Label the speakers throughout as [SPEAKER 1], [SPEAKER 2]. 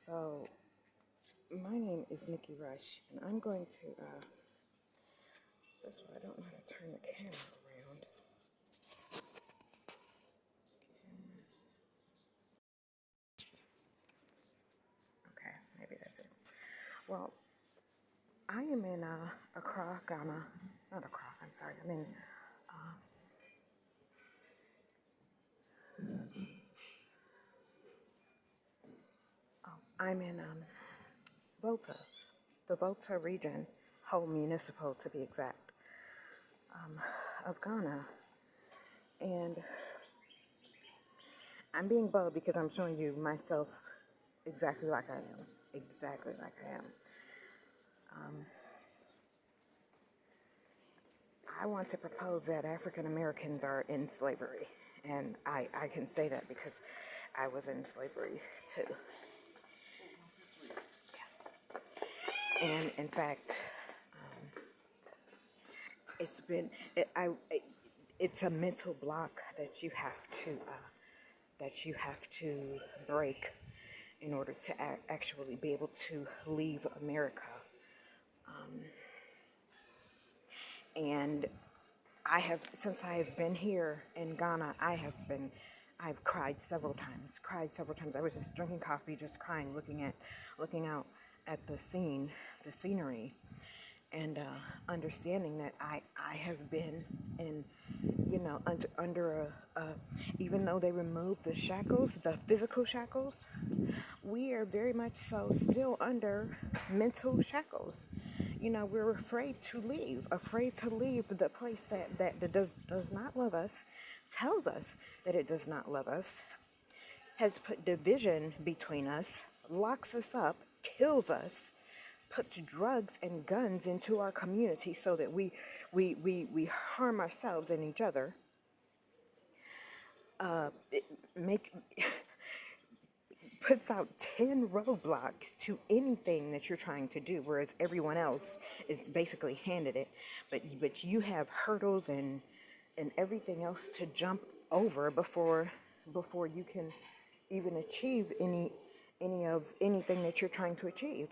[SPEAKER 1] So, my name is Nikki Rush, and I'm going to, that's why I don't know how to turn the camera around. Okay, maybe that's it. Well, I am in Accra, Ghana. Not Accra, I'm sorry. I'm in Volta, the Volta region, whole municipal to be exact, of Ghana. And I'm being bold because I'm showing you myself exactly like I am. Exactly like I am. I want to propose that African Americans are in slavery. And I can say that because I was in slavery too. And in fact, it's been, it's a mental block that you have to break in order to actually be able to leave America. And since I have been here in Ghana, I've cried several times. I was just drinking coffee, just crying, looking out at the scenery, and understanding that I have been in, under even though they removed the shackles, the physical shackles, we are very much so still under mental shackles. We're afraid to leave the place that does not love us, tells us that it does not love us, has put division between us, locks us up, kills us, puts drugs and guns into our community so that we harm ourselves and each other, make puts out 10 roadblocks to anything that you're trying to do, whereas everyone else is basically handed it. But you have hurdles and everything else to jump over before you can even achieve anything that you're trying to achieve.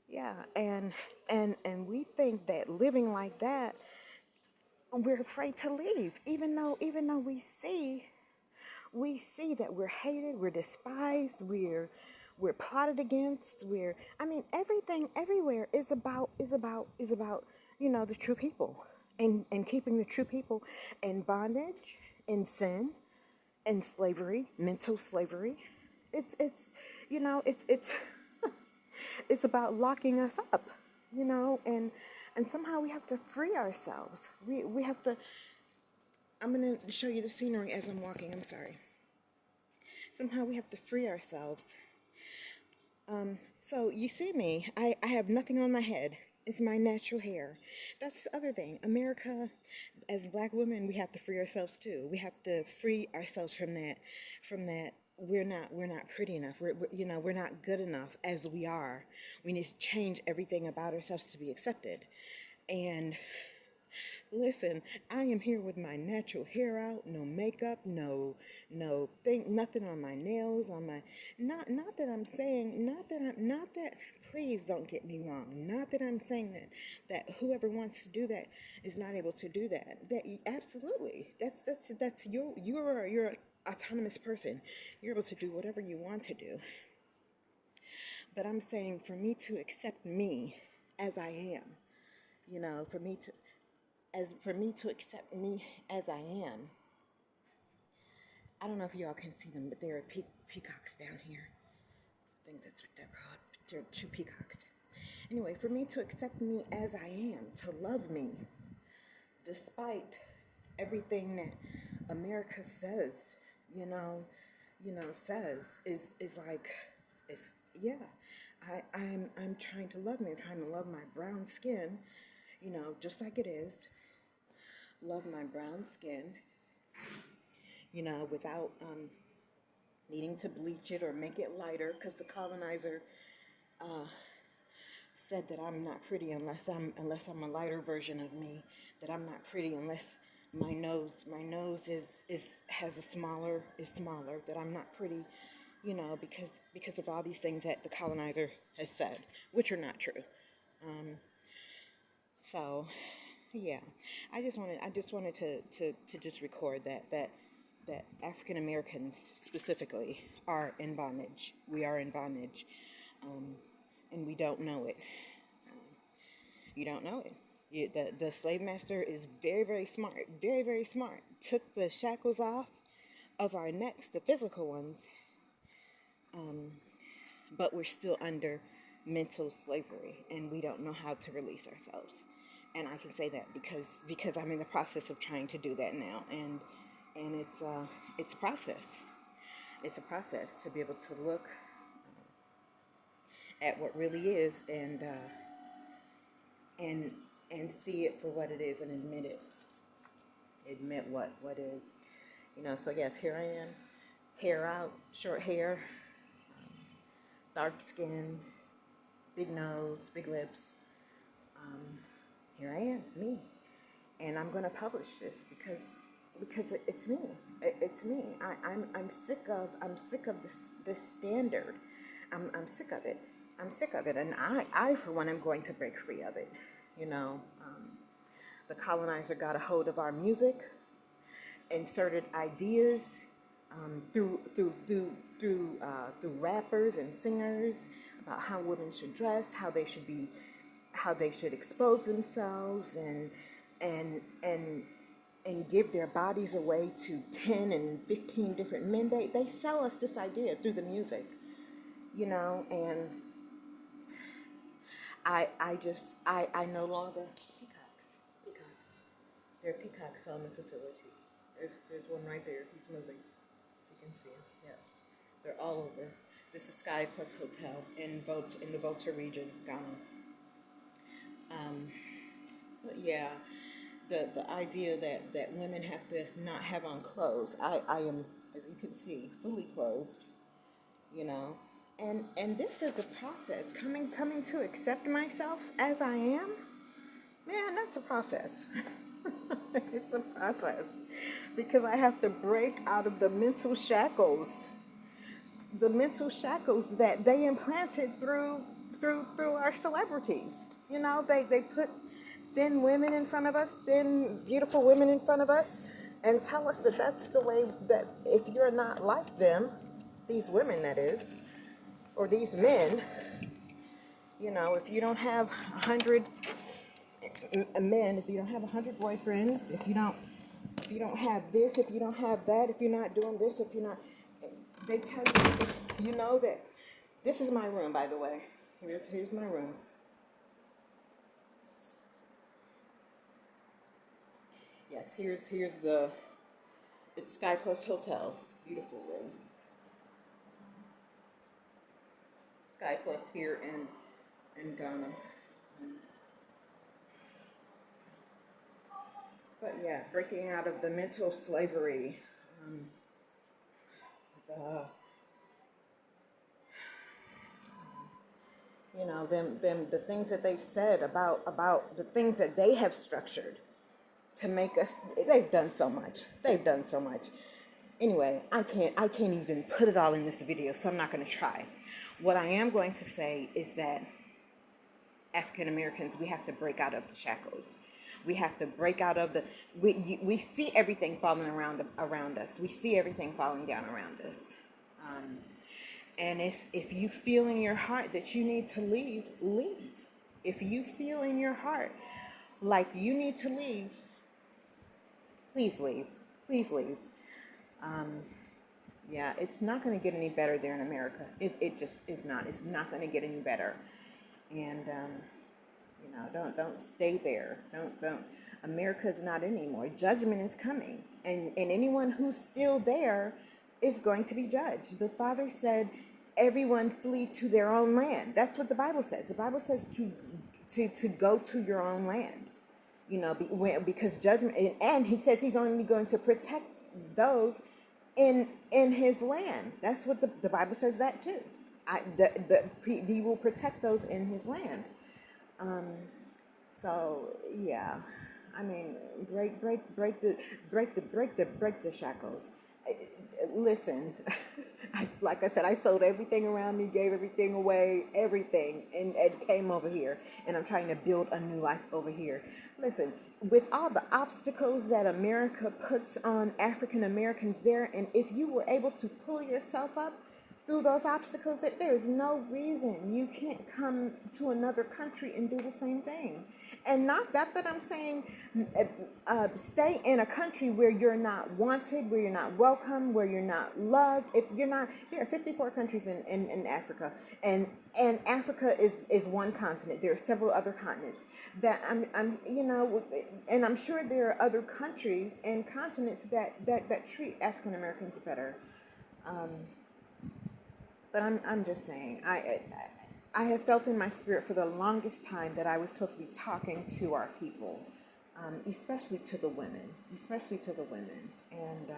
[SPEAKER 1] Yeah, and we think that living like that, we're afraid to leave, even though we see that we're hated, we're despised, we're plotted against, everything everywhere is about the true people, and keeping the true people in bondage, in sin, in slavery, mental slavery. It's it's about locking us up, and somehow we have to free ourselves. We have to. I'm gonna show you the scenery as I'm walking. I'm sorry. Somehow we have to free ourselves. So you see me, I have nothing on my head. It's my natural hair. That's the other thing. America, as black women, we have to free ourselves too. We have to free ourselves from that we're not pretty enough. We're not good enough as we are. We need to change everything about ourselves to be accepted. And listen, I am here with my natural hair out, no makeup, no thing, nothing on my nails, on my not that I'm saying, not that please don't get me wrong. Not that I'm saying that whoever wants to do that is not able to do that. That absolutely. That's you're an autonomous person. You're able to do whatever you want to do. But I'm saying for me to accept me as I am, for me to accept me as I am. I don't know if y'all can see them, but there are peacocks down here. I think that's what they're called. There are two peacocks. Anyway, for me to accept me as I am, to love me, despite everything that America says, says is like, it's yeah. I'm trying to love me. I'm trying to love my brown skin, just like it is. Love my brown skin, without needing to bleach it or make it lighter, because the colonizer said that I'm not pretty unless I'm a lighter version of me. That I'm not pretty unless my nose is has a smaller is smaller. That I'm not pretty because of all these things that the colonizer has said, which are not true. So, yeah, I just wanted to just record that African Americans specifically are in bondage. We are in bondage, and we don't know it. You don't know it. The slave master is very, very smart, very, very smart. Took the shackles off of our necks, the physical ones, but we're still under mental slavery, and we don't know how to release ourselves. And I can say that because I'm in the process of trying to do that now, and it's a process. It's a process to be able to look at what really is, and and see it for what it is, and admit it. Admit what is. So yes, here I am, hair out, short hair, dark skin, big nose, big lips. Here I am, me, and I'm gonna publish this because it's me. It's me. I'm sick of this standard. I'm sick of it. I'm sick of it, and I for one am going to break free of it. You know, the colonizer got a hold of our music, inserted ideas through rappers and singers about how women should dress, how they should expose themselves, and give their bodies away to 10 and 15 different men. They sell us this idea through the music, and I no longer peacocks. There are peacocks on the facility. There's one right there. He's moving. You can see him. Yeah, they're all over. This is Sky Plus Hotel in the Volta region, Ghana. But yeah, the idea that women have to not have on clothes. I am, as you can see, fully clothed. You know, and this is the process. Coming to accept myself as I am. Man, that's a process. It's a process because I have to break out of the mental shackles that they implanted through our celebrities. They put thin women in front of us, thin beautiful women in front of us, and tell us that that's the way, that if you're not like them, these women that is, or these men, if you don't have 100 men, if you don't have 100 boyfriends, if you don't have this, if you don't have that, if you're not doing this, if you're not, they tell you, that this is my room, by the way. Here's my room. Yes, here's it's Sky Coast Hotel. Beautiful room. Sky Plus here in Ghana. But yeah, breaking out of the mental slavery. The them the things that they've said about the things that they have structured to make us. They've done so much. They've done so much. Anyway, I can't even put it all in this video, so I'm not going to try. What I am going to say is that African Americans, we have to break out of the shackles. We have to break out of we see everything falling around us. We see everything falling down around us. And if you feel in your heart that you need to leave, leave. If you feel in your heart like you need to leave, please leave. Please leave. Yeah, it's not going to get any better there in America. It just is not. It's not going to get any better. And don't stay there. Don't. America's not anymore. Judgment is coming, and anyone who's still there is going to be judged. The Father said, "Everyone flee to their own land." That's what the Bible says. The Bible says to go to your own land. Because judgment, and He says He's only going to protect those in His land. That's what the Bible says that too. He will protect those in His land. So yeah, I mean, break the shackles. Listen, Like I said, I sold everything around me, gave everything away, everything, and came over here. And I'm trying to build a new life over here. Listen, with all the obstacles that America puts on African Americans there, and if you were able to pull yourself up through those obstacles, that there is no reason you can't come to another country and do the same thing. And not that I'm saying stay in a country where you're not wanted, where you're not welcome, where you're not loved. If you're not, there are 54 countries in Africa, and Africa is one continent. There are several other continents that I'm and I'm sure there are other countries and continents that treat African Americans better. But I'm just saying, I have felt in my spirit for the longest time that I was supposed to be talking to our people, especially to the women, And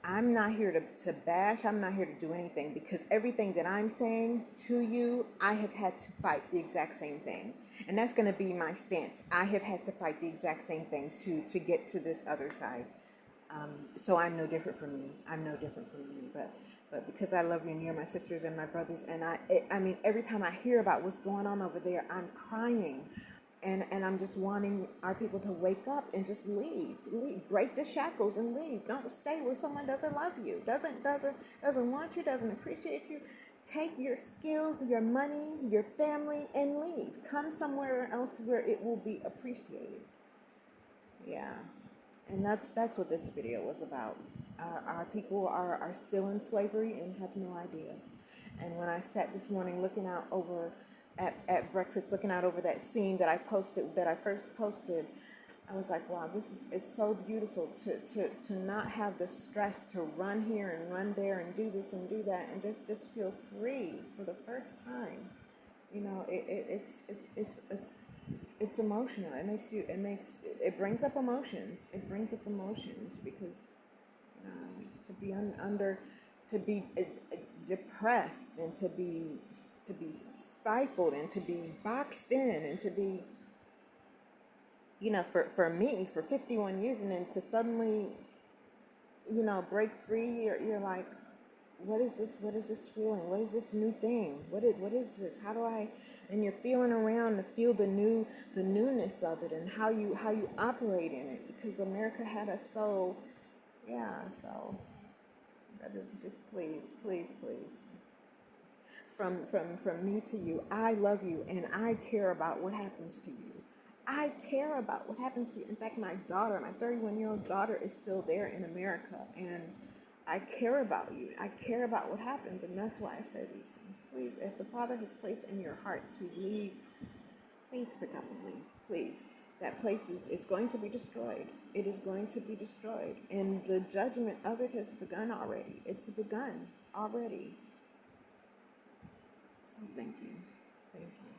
[SPEAKER 1] I'm not here to bash. I'm not here to do anything, because everything that I'm saying to you, I have had to fight the exact same thing. And that's going to be my stance. I have had to fight the exact same thing to get to this other side. So I'm no different from you. But because I love you and you're my sisters and my brothers, and I mean, every time I hear about what's going on over there, I'm crying, and I'm just wanting our people to wake up and just leave, break the shackles and leave. Don't stay where someone doesn't love you, doesn't want you, doesn't appreciate you. Take your skills, your money, your family, and leave. Come somewhere else where it will be appreciated. Yeah. And that's what this video was about. Our people are still in slavery and have no idea. And when I sat this morning looking out over at breakfast, looking out over that scene that I first posted, I was like, wow, it's so beautiful to not have the stress to run here and run there and do this and do that, and just feel free for the first time. It's emotional. It brings up emotions. Because to be to be depressed, and to be stifled, and to be boxed in, and to be, for me, for 51 years, and then to suddenly, break free. You're like, what is this feeling? What is this new thing? What is this? How do I? And you're feeling around to feel the newness of it, and how you operate in it, because America had us so, yeah. So brothers and sisters, please, from me to you, I love you, and I care about what happens to you. I care about what happens to you. In fact, my 31-year-old daughter, is still there in America, and I care about you. I care about what happens, and that's why I say these things. Please, if the Father has placed in your heart to leave, please pick up and leave. Please. That place is going to be destroyed. It is going to be destroyed. And the judgment of it has begun already. It's begun already. So thank you. Thank you.